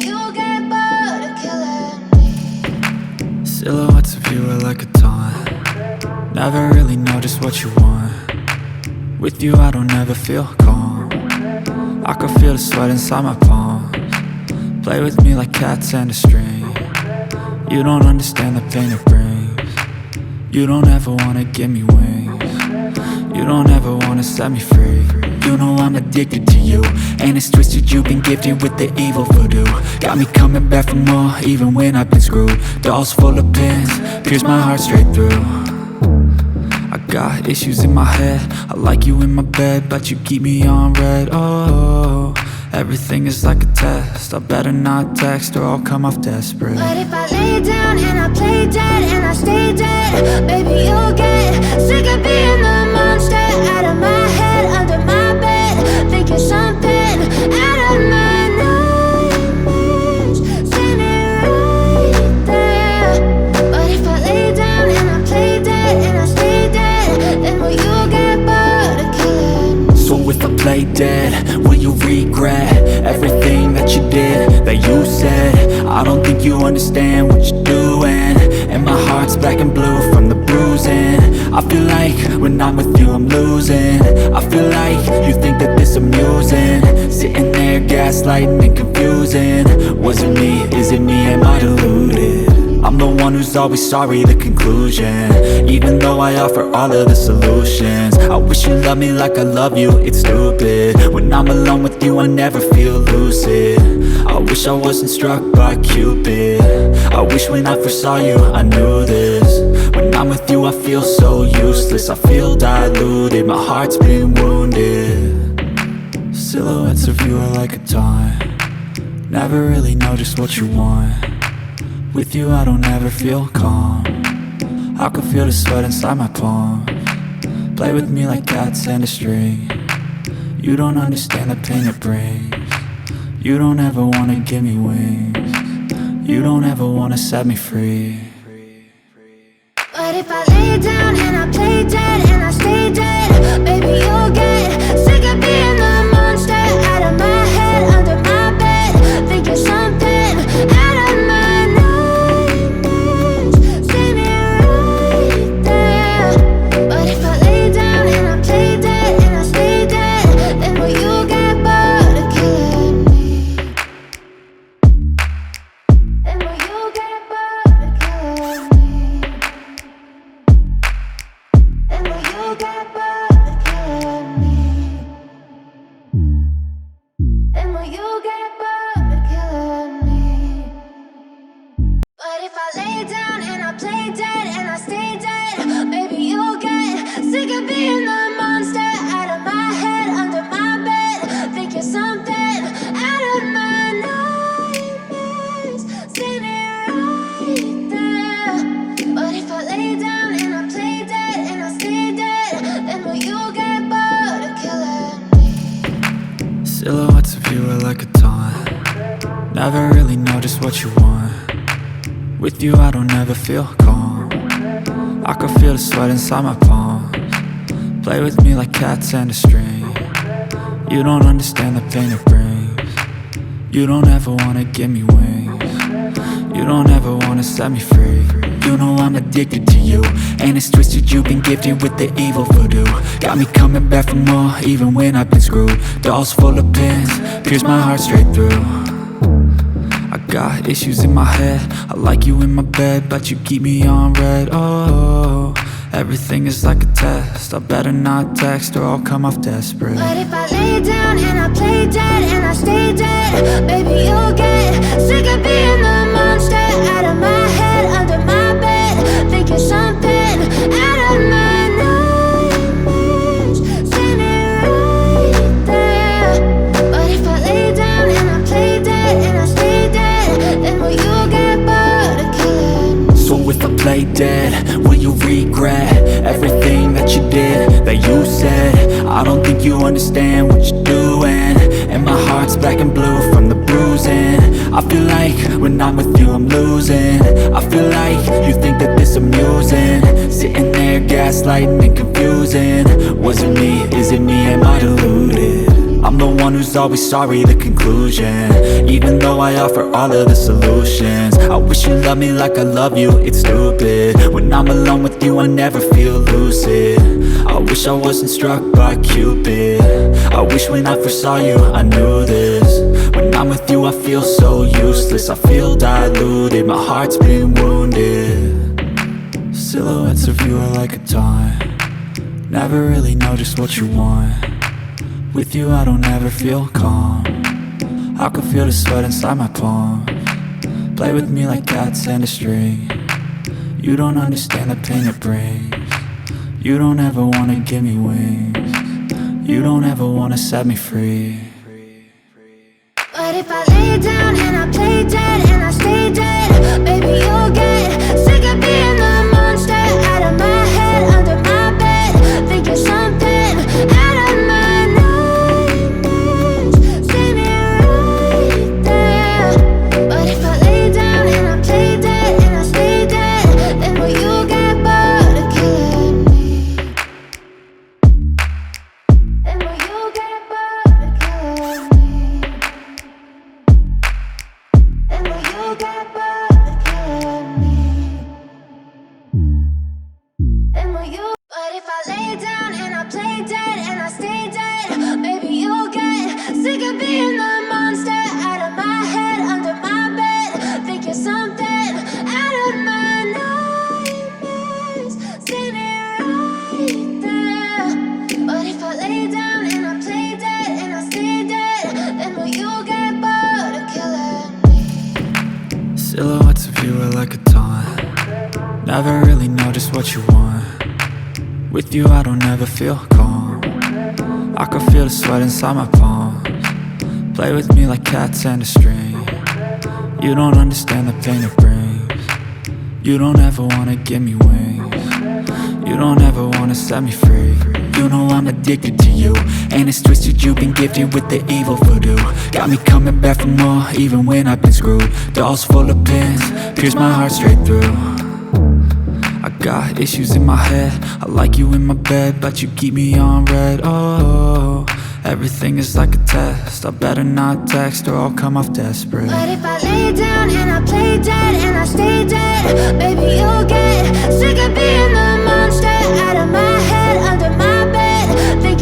you get bored of killing me? Silhouettes of you are like a taunt. Never really know just what you want. With you I don't ever feel calm. I can feel the sweat inside my palms. Play with me like cats and a string. You don't understand the pain it brings. You don't ever wanna give me wings. You don't ever wanna set me free. You know I'm addicted to you, and it's twisted, you've been gifted with the evil voodoo. Got me coming back for more, even when I've been screwed. Dolls full of pins, pierce my heart straight through. I got issues in my head, I like you in my bed, but you keep me on red. Oh, everything is like a test. I better not text or I'll come off desperate. But if I lay down and I play dead and I stay dead, baby you'll get sick of being the monster out of my head, under my bed, thinking something out of my nightmares, seen it right there. But if I lay down and I play dead and I stay dead, then will you get bored of killing me? So if I play dead, will you regret everything that you did, that you said? I don't think you understand what you're doing, and my heart's black and blue from the bruising. I feel like when I'm with you I'm losing. I feel like you think that this amusing, sitting there gaslighting and confusing. Was it me? Is it me? Am I deluded? I'm the one who's always sorry, the conclusion, even though I offer all of the solutions. I wish you loved me like I love you, it's stupid. When I'm alone with you I never feel lucid. I wish I wasn't struck by Cupid. I wish when I first saw you I knew this. When I'm with you I feel so useless, I feel diluted, my heart's been wounded. Silhouettes of you are like a taunt. Never really know just what you want. With you I don't ever feel calm. I can feel the sweat inside my palms. Play with me like cats and a string. You don't understand the pain it brings. You don't ever wanna give me wings. You don't ever wanna set me free. But if I lay down and I play dead and I stay dead, baby you'll get sick of being the monster out of my head, under my bed, thinking something out of my nightmares, seen it right there. But if I lay down and I play dead and I stay dead, then will you get bored of killing me? Then will you get bored of killing me? Then will you get bored of killing me? Then will you get bored of killing me? But if I lay down and I play dead and I stay dead, baby you'll get sick of being the monster out of my head, under my bed, thinking something out of my nightmares, seen it right there. But if I lay down and I play dead and I stay dead, then will you get bored of killing me? Silhouettes of you are like a taunt. Never really know just what you want. With you I don't ever feel calm. I can feel the sweat inside my palms. Play with me like cats and a string. You don't understand the pain it brings. You don't ever wanna give me wings. You don't ever wanna set me free. You know I'm addicted to you, and it's twisted, you've been gifted with the evil voodoo. Got me coming back for more, even when I've been screwed. Dolls full of pins, pierce my heart straight through. I got issues in my head, I like you in my bed, but you keep me on red. Oh, everything is like a test. I better not text or I'll come off desperate. But if I lay down and I play dead and I stay dead, baby you'll get sick of being the monster out of my head, under my bed, thinking something out of my nightmares, seen it right there. But if I lay down and I play dead and I stay dead, then will you get bored of killing me? So if I play dead, will you regret everything that you did, that you said? I don't think you understand what you're doing, and my heart's black and blue from the bruising. I feel like when I'm with you I'm losing. I feel like you think that this amusing, sitting there gaslighting and confusing. Was it me? Is it me? Am I deluded? I'm the one who's who's always sorry, the conclusion. Even though I offer all of the solutions, I wish you loved me like I love you, it's stupid. When I'm alone with you, I never feel lucid. I wish I wasn't struck by Cupid. I wish when I first saw you, I knew this. When I'm with you, I feel so useless. I feel diluted, my heart's been wounded. Silhouettes of you are like a taunt. Never really know just what you want. With you I don't ever feel calm. I can feel the sweat inside my palm. Play with me like cats and a string. You don't understand the pain it brings. You don't ever wanna give me wings. You don't ever wanna set me free. But if I lay down and I play dead and I stay dead, baby you'll get sick of being the monster out of my head, under my bed, thinking something out of my nightmares. See me right there. But if I lay down and I play dead and I stay dead, then will you get bored of killing me? Then will you get bored of killing me? And will you get bored of killing me? And will you? But if I lay down and I play dead and I stay dead, baby you'll get sick of being the monster out of my head, under my bed, thinking something out of my nightmares. See me right there. But if I lay down and I play dead and I stay dead, then will you get bored of killing me? Silhouettes of you are like a taunt. Never really know just what you want. With you I don't ever feel calm. I can feel the sweat inside my palm. Play with me like cats and a string. You don't understand the pain it brings. You don't ever wanna give me wings. You don't ever wanna set me free. You know I'm addicted to you, and it's twisted, you've been gifted with the evil voodoo. Got me coming back for more, even when I've been screwed. Dolls full of pins, pierce my heart straight through. I got issues in my head, I like you in my bed, but you keep me on red. Oh, everything is like a test, I better not text or I'll come off desperate. But if I lay